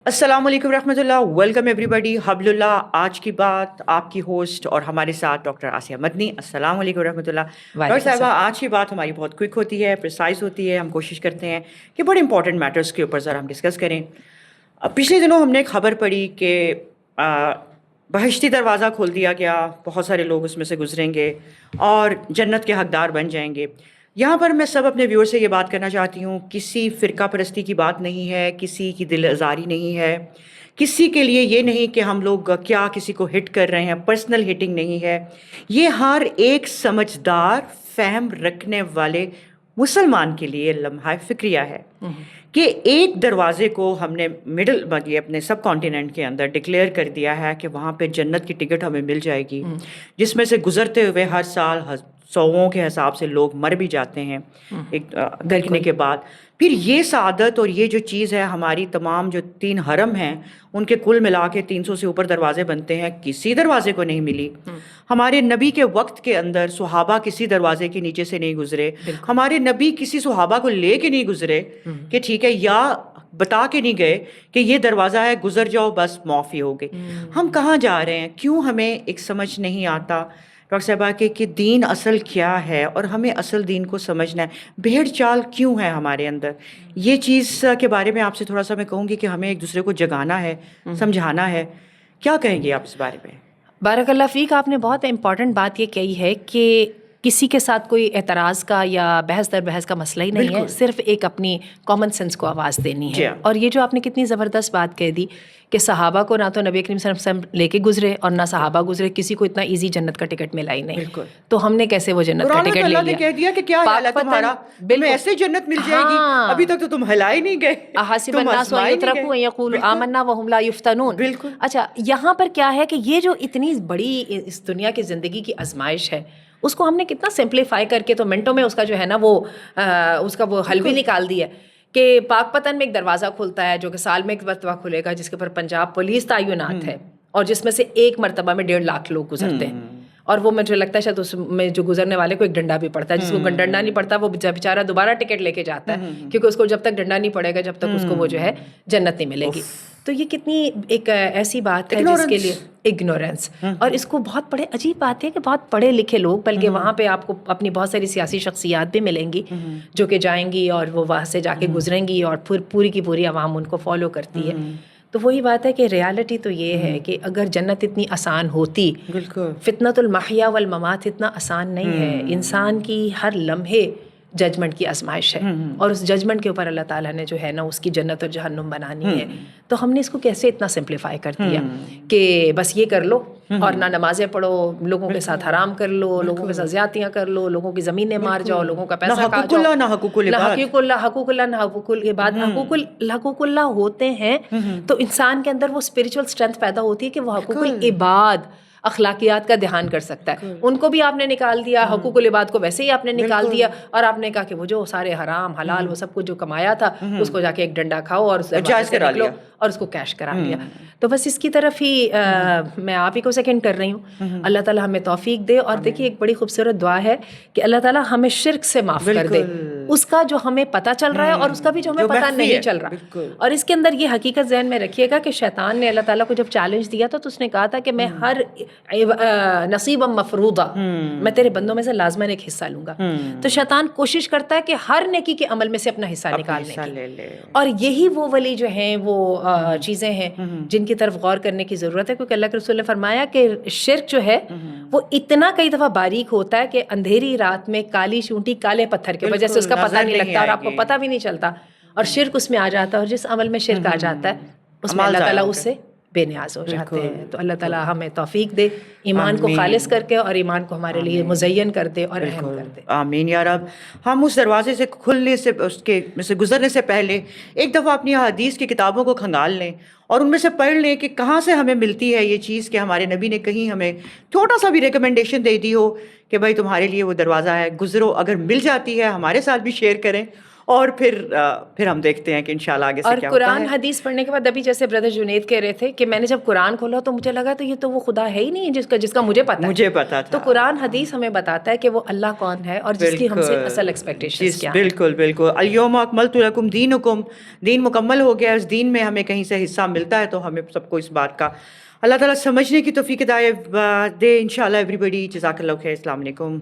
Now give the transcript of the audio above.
السلام علیکم رحمۃ اللہ، ویلکم ایوری بڈی، حبل اللہ آج کی بات، آپ کی ہوسٹ اور ہمارے ساتھ ڈاکٹر آسیہ مدنی۔ السلام علیکم رحمۃ اللہ۔ ڈاکٹر وعلیکم صاحبہ، السلام۔ آج کی بات ہماری بہت کوئک ہوتی ہے، پریسائز ہوتی ہے، ہم کوشش کرتے ہیں کہ بڑے امپورٹنٹ میٹرز کے اوپر ذرا ہم ڈسکس کریں۔ پچھلے دنوں ہم نے ایک خبر پڑھی کہ بہشتی دروازہ کھول دیا گیا، بہت سارے لوگ اس میں سے گزریں گے اور جنت کے حقدار بن جائیں گے۔ یہاں پر میں سب اپنے ویور سے یہ بات کرنا چاہتی ہوں، کسی فرقہ پرستی کی بات نہیں ہے، کسی کی دل آزاری نہیں ہے، کسی کے لیے یہ نہیں کہ ہم لوگ کیا کسی کو ہٹ کر رہے ہیں، پرسنل ہٹنگ نہیں ہے۔ یہ ہر ایک سمجھدار فہم رکھنے والے مسلمان کے لیے لمحہ فکریہ ہے کہ ایک دروازے کو ہم نے مڈل اپنے سب کانٹیننٹ کے اندر ڈکلیئر کر دیا ہے کہ وہاں پہ جنت کی ٹکٹ ہمیں مل جائے گی، جس میں سے گزرتے ہوئے ہر سال سوؤں کے حساب سے لوگ مر بھی جاتے ہیں ایک دیکھنے کے بعد۔ پھر یہ سعادت اور یہ جو چیز ہے، ہماری تمام جو 3 حرم ہیں ان کے کل ملا کے 300 سے اوپر دروازے بنتے ہیں، کسی دروازے کو نہیں ملی۔ ہمارے نبی کے وقت کے اندر صحابہ کسی دروازے کے نیچے سے نہیں گزرے، ہمارے نبی کسی صحابہ کو لے کے نہیں گزرے کہ ٹھیک ہے، یا بتا کے نہیں گئے کہ یہ دروازہ ہے، گزر جاؤ بس معافی ہو گئی۔ ہم کہاں جا رہے ہیں؟ کیوں ہمیں ایک سمجھ نہیں آتا ڈاکٹر صاحبہ کہ دین اصل کیا ہے، اور ہمیں اصل دین کو سمجھنا ہے۔ بھیڑ چال کیوں ہے ہمارے اندر؟ یہ چیز کے بارے میں آپ سے تھوڑا سا میں کہوں گی کہ ہمیں ایک دوسرے کو جگانا ہے، سمجھانا ہے۔ کیا کہیں گے آپ اس بارے میں؟ بارک اللہ فیک، آپ نے بہت امپورٹنٹ بات یہ کہی ہے کہ کسی کے ساتھ کوئی اعتراض کا یا بحث در بحث کا مسئلہ ہی نہیں ہے، صرف ایک اپنی کامن سینس کو آواز دینی ہے۔ اور یہ جو آپ نے کتنی زبردست بات کہہ دی کہ صحابہ کو نہ تو نبی کریم صلی اللہ علیہ وسلم لے کے گزرے اور نہ صحابہ گزرے، کسی کو اتنا ایزی جنت کا ٹکٹ ملا ہی نہیں، تو ہم نے کیسے وہ جنت کا ٹکٹ لے لیا؟ اللہ نے کہہ دیا کہ کیا حال ہے تمہارا، تمہیں ایسے جنت مل جائے گی، ابھی تک تو تم ہلا ہی نہیں گئے، احاسب الناس ان یترکوا ان یقولوا آمنا وهم لا یفتنون۔ بالکل۔ اچھا، یہاں پر کیا ہے کہ یہ جو اتنی بڑی اس دنیا کی زندگی کی آزمائش ہے، اس کو ہم نے کتنا سمپلیفائی کر کے تو منٹوں میں اس کا جو ہے نا وہ اس کا وہ حل بھی نکال دیا ہے کہ پاک پتن میں ایک دروازہ کھلتا ہے جو کہ سال میں ایک مرتبہ کھلے گا، جس کے اوپر پنجاب پولیس تعینات ہے، اور جس میں سے ایک مرتبہ میں 1.5 لاکھ لوگ گزرتے ہیں، اور وہ مجھے لگتا ہے شاید اس میں جو گزرنے والے کو ایک ڈنڈا بھی پڑتا ہے، جس کو ڈنڈا نہیں پڑتا وہ بیچارہ دوبارہ ٹکٹ لے کے جاتا ہے، کیونکہ اس کو جب تک ڈنڈا نہیں پڑے گا جب تک اس کو وہ جو ہے جنت نہیں ملے گی۔ تو یہ کتنی ایک ایسی بات ہے جس کے لیے اگنورینس، اور اس کو بہت بڑے عجیب بات ہے کہ بہت پڑھے لکھے لوگ، بلکہ وہاں پہ آپ کو اپنی بہت ساری سیاسی شخصیات بھی ملیں گی جو کہ جائیں گی اور وہ وہاں سے جا کے گزریں گی، اور پھر پوری کی پوری عوام ان کو فالو کرتی ہے۔ تو وہی بات ہے کہ ریالٹی تو یہ ہے کہ اگر جنت اتنی آسان ہوتی، فتنۃ المحیا والممات اتنا آسان نہیں ہے، انسان کی ہر لمحے ججمنٹ کی آزمائش ہے، اور اس ججمنٹ کے اوپر اللہ تعالیٰ نے جو ہے نا اس کی جنت اور جہنم بنانی ہے۔ تو ہم نے اس کو کیسے اتنا سمپلیفائی کر دیا کہ بس یہ کر لو اور نہ نمازیں پڑھو، لوگوں کے ساتھ حرام کر لو، لوگوں کے ساتھ زیادتیاں کر لو، لوگوں کی زمینیں مار جاؤ، لوگوں کا پیسہ کھا جاؤ، نہ حقوق العباد۔ حقوق اللہ ہوتے ہیں تو انسان کے اندر وہ اسپرچل اسٹرینتھ پیدا ہوتی ہے کہ وہ حقوق العباد اخلاقیات کا دھیان کر سکتا ہے۔ ان کو بھی آپ نے نکال دیا، حقوق العباد کو ویسے ہی آپ نے نکال دیا، اور آپ نے کہا کہ وہ جو سارے حرام حلال وہ سب کچھ جو کمایا تھا اس کو جا کے ایک ڈنڈا کھاؤ اور اس کو کیش کرا لیا۔ تو بس اس کی طرف ہی میں آپ ہی کو سیکنڈ کر رہی ہوں۔ اللہ تعالیٰ ہمیں توفیق دے، اور دیکھیے ایک بڑی خوبصورت دعا ہے کہ اللہ تعالیٰ ہمیں شرک سے معاف کر دے، اس کا جو ہمیں پتہ چل رہا ہے اور اس کا بھی جو ہمیں پتہ نہیں چل رہا۔ اور اس کے اندر یہ حقیقت ذہن میں رکھیے گا کہ شیطان نے اللہ تعالیٰ کو جب چیلنج دیا تھا تو اس نے کہا تھا کہ میں ہر نصیبا مفروضہ، میں تیرے بندوں میں سے لازماً ایک حصہ لوں گا۔ تو شیطان کوشش کرتا ہے کہ ہر نیکی کے عمل میں سے اپنا حصہ نکالنے کی، اور یہی وہ ولی جو ہیں وہ چیزیں ہیں جن کی طرف غور کرنے کی ضرورت ہے، کیونکہ اللہ کے رسول نے فرمایا کہ شرک جو ہے وہ اتنا کئی دفعہ باریک ہوتا ہے کہ اندھیری رات میں کالی چونٹی کالے پتھر کی وجہ سے اس کا پتہ نہیں لگتا اور آپ کو پتہ بھی نہیں چلتا، اور شرک اس میں آ جاتا ہے، اور جس عمل میں شرک آ جاتا ہے اس میں اللہ تعالیٰ اس سے بے نیاز ہو جاتے ہیں۔ تو اللہ تعالیٰ ہمیں توفیق دے، ایمان کو خالص کر کے اور ایمان کو ہمارے لیے مزین کر دے اور اہم کر دے۔ آمین یا رب۔ ہم اس دروازے سے کھلنے سے، اس کے میں سے گزرنے سے پہلے ایک دفعہ اپنی حدیث کی کتابوں کو کھنگال لیں اور ان میں سے پڑھ لیں کہ کہاں سے ہمیں ملتی ہے یہ چیز کہ ہمارے نبی نے کہیں ہمیں چھوٹا سا بھی ریکمنڈیشن دے دی ہو کہ بھائی تمہارے لیے وہ دروازہ ہے، گزرو۔ اگر مل جاتی ہے ہمارے ساتھ بھی شیئر کریں، اور پھر ہم دیکھتے ہیں کہ انشاءاللہ آگے سے اور کیا ہوتا قرآن ہے. حدیث پڑھنے کے بعد ابھی جیسے بردر جنید کہہ رہے تھے کہ میں نے جب قرآن کھولا تو مجھے لگا تو یہ تو وہ خدا ہے ہی نہیں جس کا مجھے پتا ہے. مجھے پتا تھا. تو قرآن حدیث ہمیں بتاتا ہے کہ وہ اللہ کون ہے اور جس کی ہم سے اصل ایکسپیکٹیشنز کیا ہیں. بالکل بالکل. الیوم اکملت لکم دینکم، دین مکمل ہو گیا. اس دین میں ہمیں کہیں سے حصہ ملتا ہے تو ہمیں سب کو اس بات کا اللہ تعالیٰ سمجھنے کی توفیق دے انشاءاللہ. ایوری بڈی جزاک اللہ خیر. السلام علیکم.